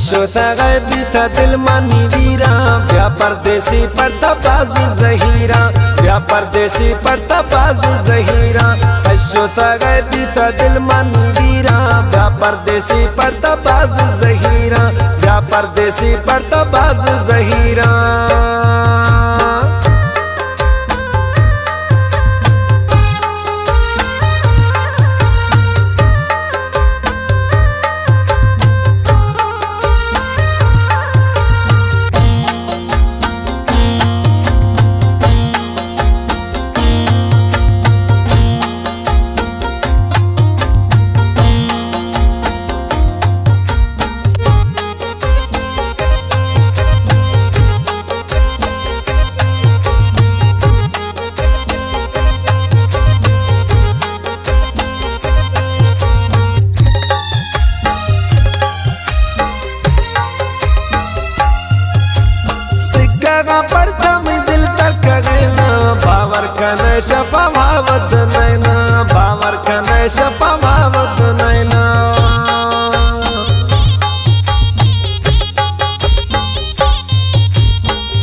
तशोता गैबी था दिल मानी वीरा ब्या परदेसी पड़ता बाज जहीरा ब्या परदेसी पड़ता बाज जहीरा तशोता गैबी था दिल मानी वीरा ब्या परदेसी पड़ता बाज जहीरा ब्या परदेसी पड़ता बाज जहीरा। पड़ता मैं दिल तक गैना बावर का नशा पवावत नैना बावर का नशा पवावत नैना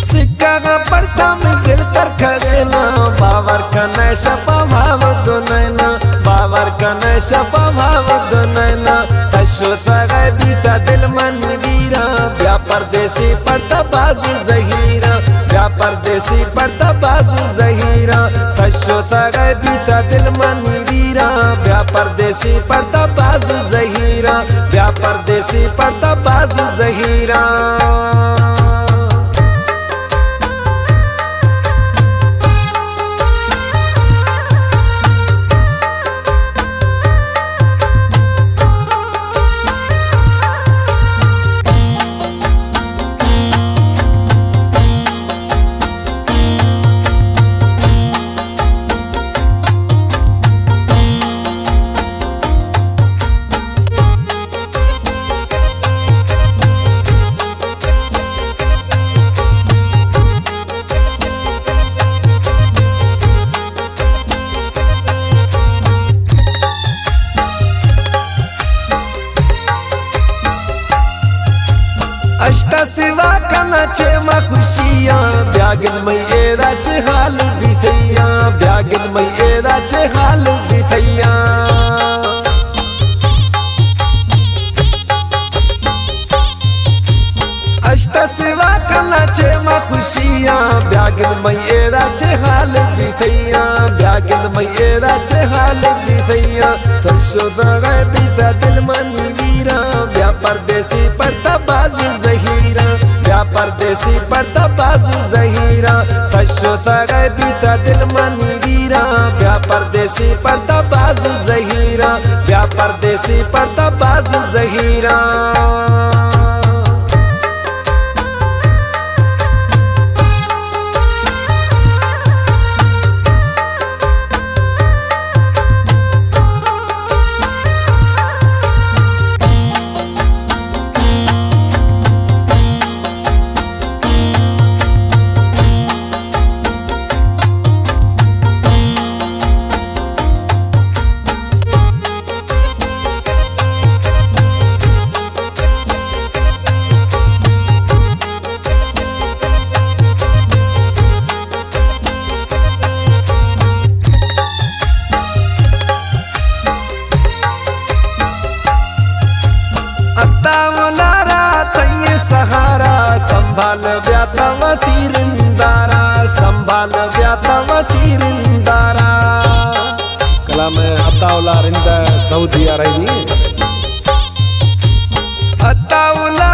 सिक्का का पड़ता मैं दिल तक गैना बावर का नशा पवावत नैना बावर का नशा पवावत नैना तशोता गैबी था दिल मनी वीरा ब्या परदेसी पड़ता बाज जहीरा ब्या परदेसी पड़ता बाज जहीरा तशोता गैबी था दिल मनी वीरा ब्या परदेसी पड़ता बाज जहीरा ब्या परदेसी पड़ता बाज जहीरा। अष्टा सिवा कना चेमा खुशियां ब्यागिन मैरा चे हाल बिथैया ब्यागिन मैरा चे हाल बिथैया अष्टा सिवा कना चेमा खुशियां ब्यागिन मैरा चे हाल बिथैया ब्यागिन मैरा चे हाल बिथैया तशोता गैबी था दिल मनी वीरा ब्या परदेसी पड़ता बाज जहीरा ब्या परदेसी पड़ता बाज जहीरा तशोता गैबी था दिल मनी वीरा ब्या परदेसी पड़ता बाज जहीरा ब्या परदेसी पड़ता बाज जहीरा। सहारा संभाल व्याता व तीरिंदारा संभाल व्याता व तीरिंदारा कला में अताउला रिंदा सऊदी अरबी अताउला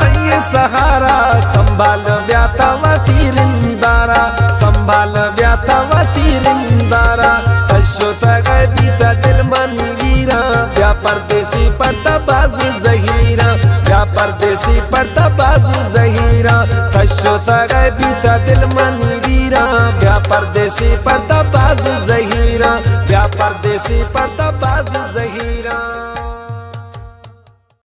तय सहारा संभाल व्याता व तीरिंदारा संभाल व्याता व तीरिंदारा तशोता गैबी था दिल मनी वीरा ब्या परदेसी पड़ता बाज जहीरा ब्या परदेसी पड़ता बाज जहीरा तशोता गैबी था दिल मनी वीरा ब्या परदेसी पड़ता बाज जहीरा ब्या परदेसी पड़ता बाज जहीरा।